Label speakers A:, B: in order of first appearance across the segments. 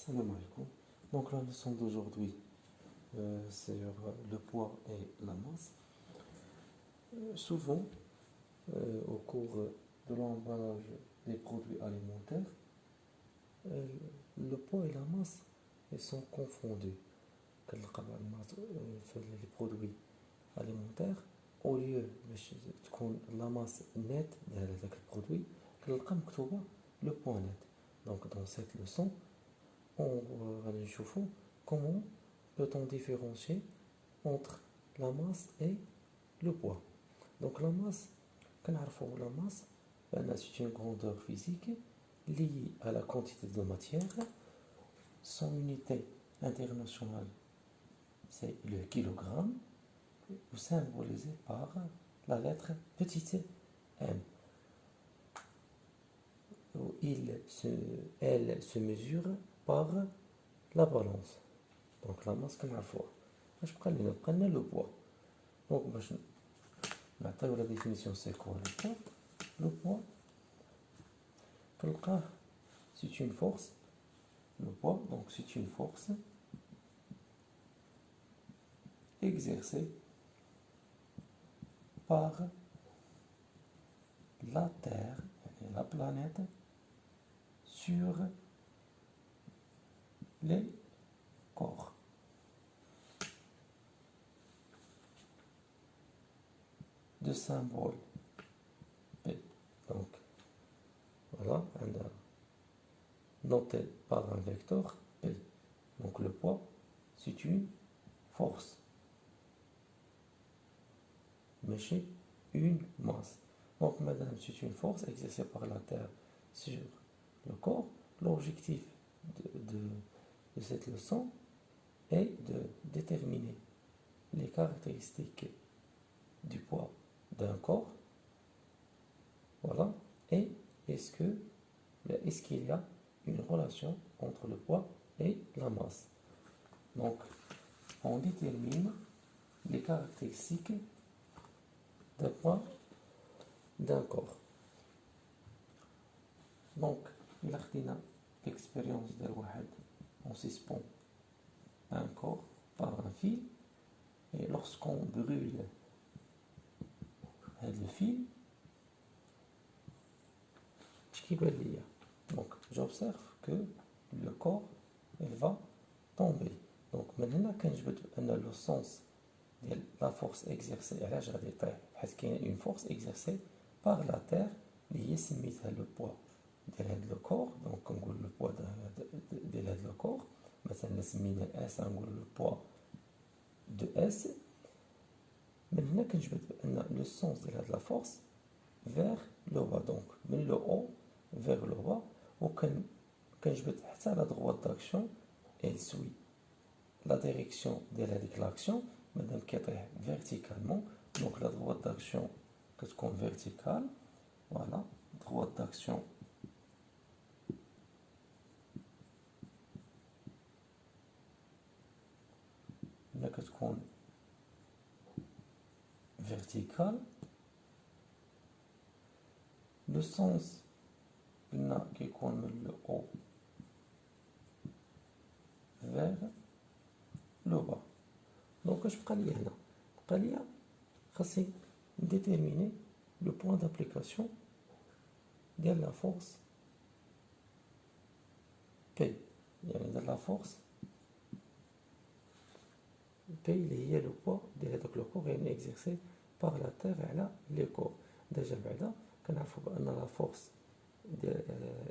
A: Salam alaikum. Donc la leçon d'aujourd'hui, c'est le poids et la masse. Souvent, au cours de l'emballage des produits alimentaires, euh, le poids et la masse ils sont confondus. Les produits alimentaires, au lieu de la masse nette de produit, le poids net. Donc dans cette leçon, on va voir comment peut-on différencier entre la masse et le poids. Donc la masse, c'est une grandeur physique liée à la quantité de matière. Son unité internationale, c'est le kilogramme, symbolisé par la lettre petite m. Elle se mesure par la balance. Donc la masse je prends le poids. Donc maintenant la définition c'est quoi le poids? Le poids, c'est une force. Le poids, donc c'est une force exercée par la Terre et la planète sur les corps. De symbole P. Donc, voilà, on a noté par un vecteur P. Donc le poids, c'est une force. Mais c'est une masse. Donc, madame, c'est une force exercée par la Terre sur le corps. L'objectif de cette leçon est de déterminer les caractéristiques du poids d'un corps. Voilà. Et est-ce qu'il y a une relation entre le poids et la masse? Donc, on détermine les caractéristiques d'un poids d'un corps. Donc, il a l'expérience de Wahed, on suspend un corps par un fil, et lorsqu'on brûle le fil, donc j'observe que le corps il va tomber. Donc maintenant quand je veux le sens de la force exercée, là j'ai des détails parce qu'il y a une force exercée par la terre qui est le poids de le corps. Donc on dit le poids de le corps, مثلا نسميه S, on dit le poids de S. Maintenant quand je veux le sens de la force vers le bas, donc من le haut vers le bas, ou quand je veux la droite d'action, elle suit la direction de l'action, madame qui est verticalement, donc la droite d'action que ce qu'on verticale, voilà, droite d'action que ce qu'on verticale, le sens qui est le haut vers le bas. Donc je vais déterminer le point d'application de la force P. De la force P, il y a le poids de le corps exercé par la terre et le corps. Déjà, la force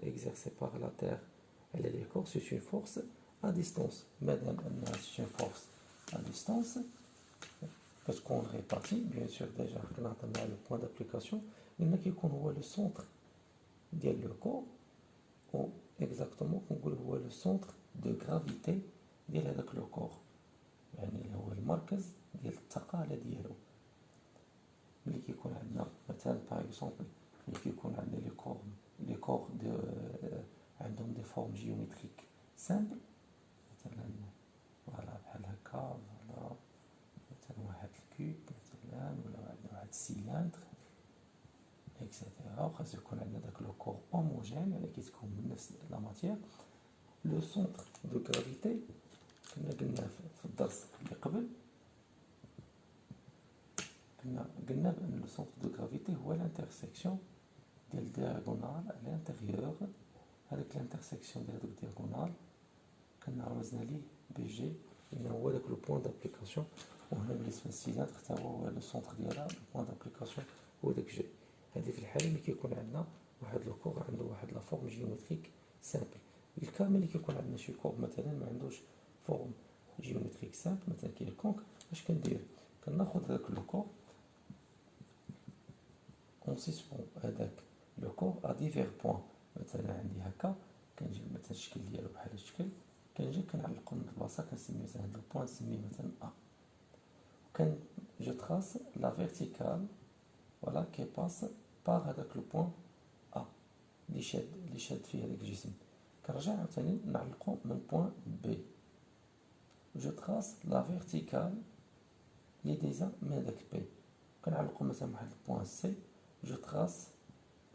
A: exercée par la terre et le corps, c'est une force à distance. Madame, c'est une force à distance. Parce qu'on répartit, bien sûr, déjà, le point d'application. Il y a qui voit le centre du corps, ou exactement, on voit le centre de gravité de le corps. يعني هو المركز ديال الثقالة ديالو. ملي كيكون عندنا مثلا باغ اكزومبل ملي كيكون عندنا لي كور عندهم دي فورم جيومتريك سامبل، مثلا فوالا بحال هكا، فوالا مثلا واحد الكوب مثلا، ولا عندنا واحد السيلاندر اكسيتيرا، وخاص يكون عندنا داك لو كور هوموجين، يعني كيتكون من نفس لا ماتيير. لو سونتر دو غرافيتي كنا قلنا في الدرس اللي قبل، قلنا بأن لو سونتر دو غرافيتي هو لانترسيكسيون ديال دياغونال على لانتيريور. هذاك لانترسيكسيون ديال هذوك دياغونال كنا رمزنا ليه بي جي، لأن هو داك لو بوان دابليكاسيون. وهنا بالنسبة للسيلندر حتى هو لو سونتر ديالها، لو بوان دابليكاسيون هو داك جي. هذه في الحالة اللي كيكون عندنا واحد لو كور عنده واحد لا فورم جيومتريك سامبل. الكامل اللي كيكون عندنا شي كور مثلا ما عندوش فورم جيومتريك سامبل مثلا كيلكونك، اش كندير؟ كناخد هذاك لو كور اون سيسبون هذاك لو كور ا ديفير بوان. مثلا عندي هكا كنجيب مثلا الشكل ديالو بحال الشكل، كنجي كنعلقو من البلاصه كنسمي مثلا هاد البوان نسميه مثلا ا. كان جو تراس لا فيرتيكال فوالا كي باس باغ هذاك لو بوان ا اللي شاد فيه هذاك الجسم. كنرجع عاوتاني نعلقو من بوان بي. جو تراس لا فيرتيكال اللي دايزه من هذاك بي، كنعلقو مثلا واحد البوان سي. جو تراس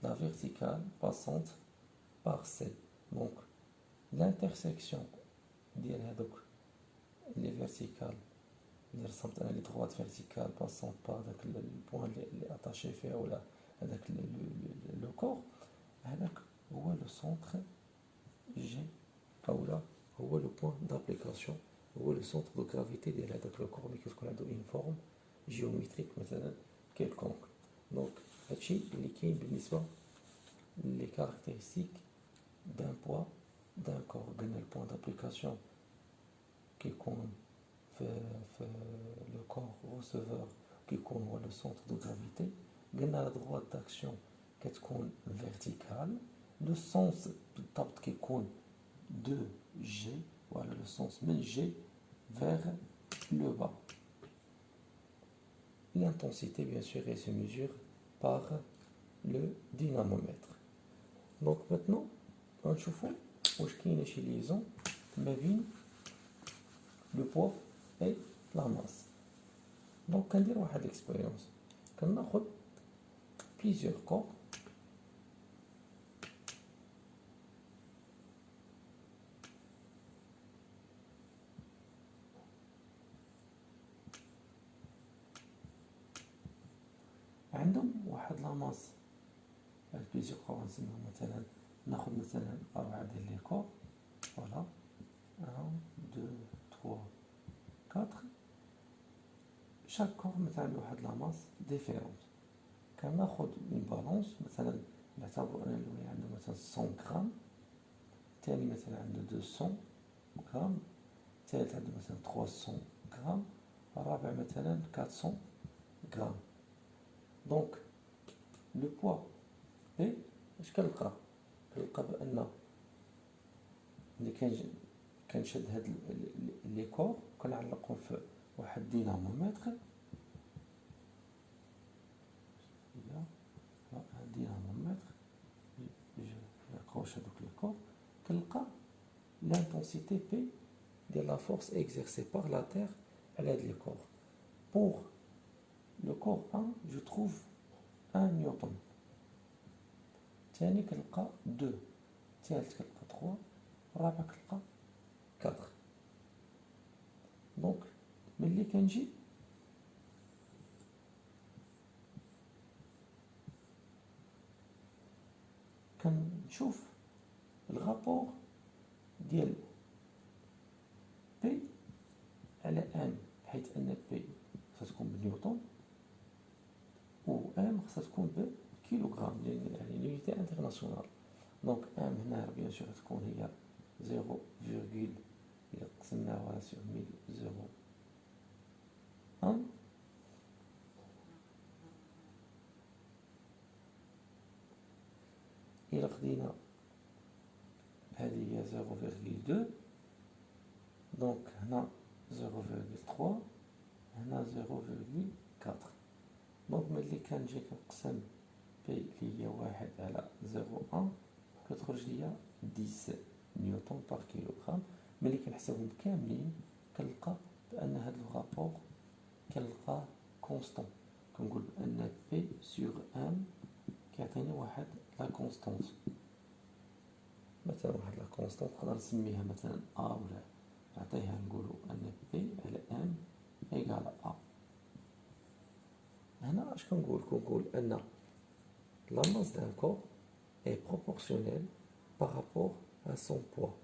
A: لا فيرتيكال باسونت باغ سي. دونك لانترسيكسيون ديال هذوك لي فيرتيكال اللي رسمت انا لي دروات فيرتيكال باسونت باغ داك البوان اللي اتاشي فيها ولا هذاك لو كور، هذاك هو لو سونتر جي اولا هو لو بوان دابليكاسيون، هو لو سونتر دو غرافيتي ديال هذاك لو كور اللي كتكون عنده اون فورم جيومتريك مثلا كيلكونك. دونك هادشي اللي كاين بالنسبه لي كاركتيرستيك دان بوا دان كور. قلنا البوان دابليكاسيون كيكون في لو كور ريسيفور كيكون هو لو سونتر دو غرافيتي. قلنا لا دروات داكسيون كتكون فيرتيكال. لو سونس بالضبط كيكون دو جي، ولا لو سونس من جي vers le bas. L'intensité bien sûr elle se mesure par le dynamomètre. Donc maintenant غنشوفو واش كاينه شي ليزون ما بين لو بوا اي لا ماس. دونك كندير واحد الاكسبيريونس، كناخد بليزيور كور عندهم واحد لا ماس. هاد بليزيور كور نسميهم مثلا، ناخد مثلا 4 ديال لي كور فوالا 1 2 3 4. شاك كور مثلا عنده واحد لا ماس ديفيرونت. كناخد اون بالونس مثلا نعتبر ان الاولى عنده مثلا 100 غرام، الثاني مثلا عنده 200 غرام، الثالث عنده مثلا 300 غرام، الرابع مثلا 400 غرام. دونك لو بوا بي اش كنلقى بان ملي كنشد هاد لي كور كنعلقهم في واحد دينامومتر. دينامومتر نقراوش هادوك لي كور، كنلقى l'intensité P de la force exercée par la Terre à l'aide des corps. Pour le corps 1, je trouve 1 newton. ثاني كنلقى 2، ثالث كنلقى 3، الرابع كنلقى 4. دونك ملي كنجي كنشوف الرابور ديال بي على ام، حيث ان بي خصها تكون بنيوتن و ام خصها تكون بالكيلوغرام، يعني لونيتي انترناسيونال. دونك ام هنا بيان سور تكون هي 0 فيرغول إلا قسمناها سور 1000 1. إلا خدينا هذه هي 0.2، دونك هنا 0.3، هنا 0.4. دونك ملي كنجي كنقسم بي اللي هي 1 على 0.1 كتخرج ليا 10 نيوتن بار كيلوغرام. ملي كنحسبهم كاملين كنلقى بان هاد الرابور كنلقاه كونستون. كنقول بان بي سور ام كيعطيني واحد لا كونستونس، مثلا واحد لا كونستونت نقدر نسميها مثلا ا ولا نعطيها نقولوا ان بي على ام ايكال ا. هنا اش كنقول ان la masse d'un corps est proportionnelle par rapport à son poids.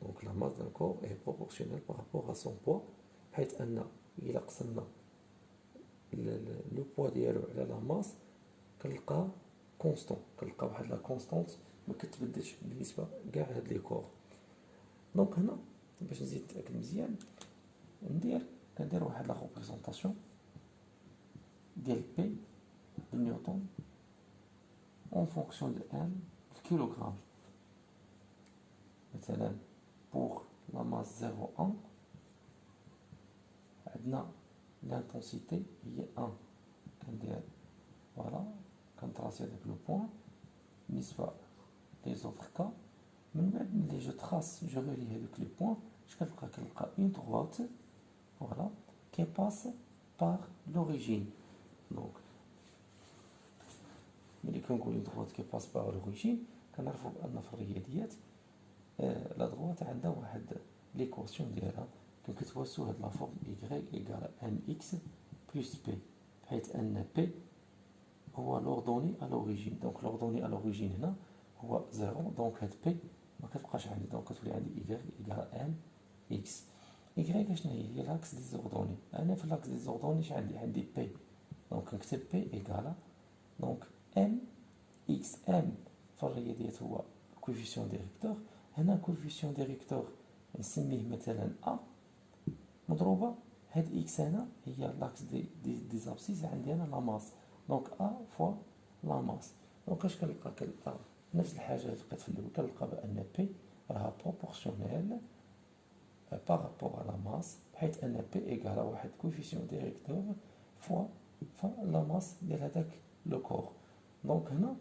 A: Donc la masse d'un corps est proportionnelle par rapport à son poids, حيث ان الى قسمنا لو بوا ديالو على لا ماس كنلقى كونستون، كنلقى واحد لا كونستونت ما كتبدلش بالنسبه كاع هاد لي كور. دونك هنا باش نزيد نتاكد مزيان كندير واحد لا ريبريزونطاسيون ديال بي بالنيوتن en fonction de m kilogramme. مثلا pour la masse 0,1 عندنا l'intensité هي 1 كندير فوالا كنتراسي هذاك لو بوين بالنسبه لي زوطر كا. من بعد ملي جو تراس جو ريلي هذوك لي بوين اش كنلقى اون دروات فوالا كي باس بار لوريجين. دونك ملي كنقول اون دروات كي باس بار لوريجين كنعرفوا بان في الرياضيات لا دروات عندها واحد ليكواسيون ديالها كنكتبوها هاد لا فورم y ايكال ان اكس بلس بي، بحيث ان بي هو لوردوني ا لوريجين. دونك لوردوني ا لوريجين هنا هو 0، دونك هاد بي ما كتبقاش عندي، دونك كتولي عندي y ايكال ان اكس. y شنو هي لاكس دي زوردوني. انا في لاكس دي زوردوني اش عندي بي، دونك نكتب بي ايكال دونك ام اكس. ام في الرياضيات هو كوفيسيون ديريكتور. هنا كوفيسيون ديريكتور نسميه مثلا ا مضروبه هاد اكس هنا هي لاكس دي زابسيس عندي انا لا ماس، دونك ا فوا لا ماس. دونك اش كنلقى نفس الحاجه اللي لقيت في الاول، كنلقى بان بي راها بروبورسيونيل بارابور على لا ماس، بحيث ان بي ايكال واحد كوفيسيون ديريكتور فوا لا ماس ديال هذاك لو كور. دونك هنا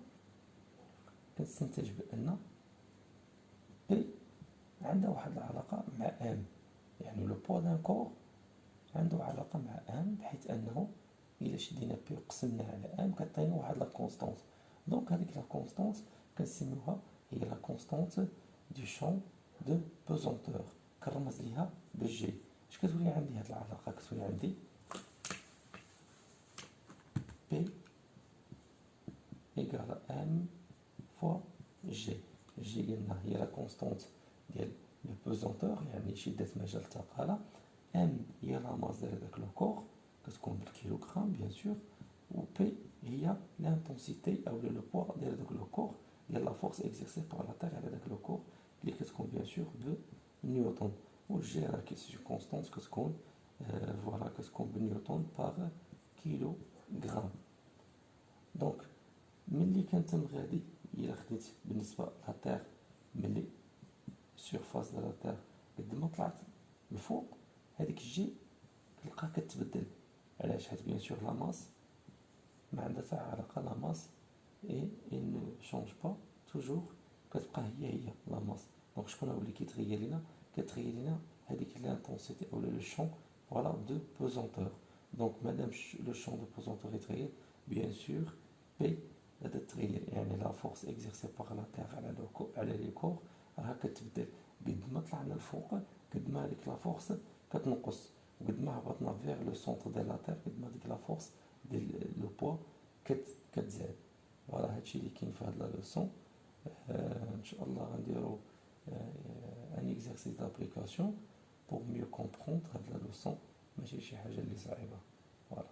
A: كنستنتج بان بي عندها واحد العلاقه مع ام، يعني لو بوا دان كور عنده علاقه مع ام، بحيث انه الا شدينا بي وقسمنا على ام كتعطينا واحد لا كونستونت. دونك هذيك لا كونستونت كنسميوها هي لا كونستونت دو شون دو بوزونتور، كنرمز ليها بالجي. اش كتولي عندي هاد العلاقه؟ كتولي عندي بي ايكال ام فوا جي. جي قلنا هي لا كونستونت ديال لو بوزونتور، يعني شده مجال الثقاله. ام هي لا ماس ديال هذاك لو كور كتكون بالكيلوغرام بيان سور، و بي هي لانتونسيتي او لو بوا ديال هذاك لو كور ديال لا فورس اكزيرسي بار لا تير على هذاك لو كور اللي كتكون بيان سور بنيوتن. و جي راه سي كونستونت كتكون فوالا كتكون بنيوتن بار كيلوغرام. دونك ملي كنتم غادي الا خديت بالنسبه لا تير ملي سيرفاس ديال لا تير قد ما طلعت الفوق هذيك الجي كتلقى كتبدل. علاش؟ حيت بيان سور لا ماس ما عندها حتى علاقه لا ماس اي نو شونج با توجور، كتبقى هي لا ماس. دونك شكون هو اللي كيتغير لينا؟ كتغير لينا هذيك لانتونسيتي او لو شون فوالا دو بوزونتور. دونك مادام لو شون دو بوزونتور يتغير بيان سور بي غادا تغير، يعني لا فورس اكزيرسي باغ لا تير على لي كور راها كتبدل. قد ما طلعنا الفوق قد ما هذيك لا فورس كتنقص، وقد ما هبطنا فيغ لو سونتر ديال لا تير قد ما ديك لا فورس ديال لو بوا كتزاد. فوالا هادشي اللي كاين في هاد لا لوسون. ان شاء الله غنديرو ان اكزرسيس دابليكاسيون بور ميو كومبروندر هاد لا لوسون، ماشي شي حاجه اللي صعيبه. فوالا.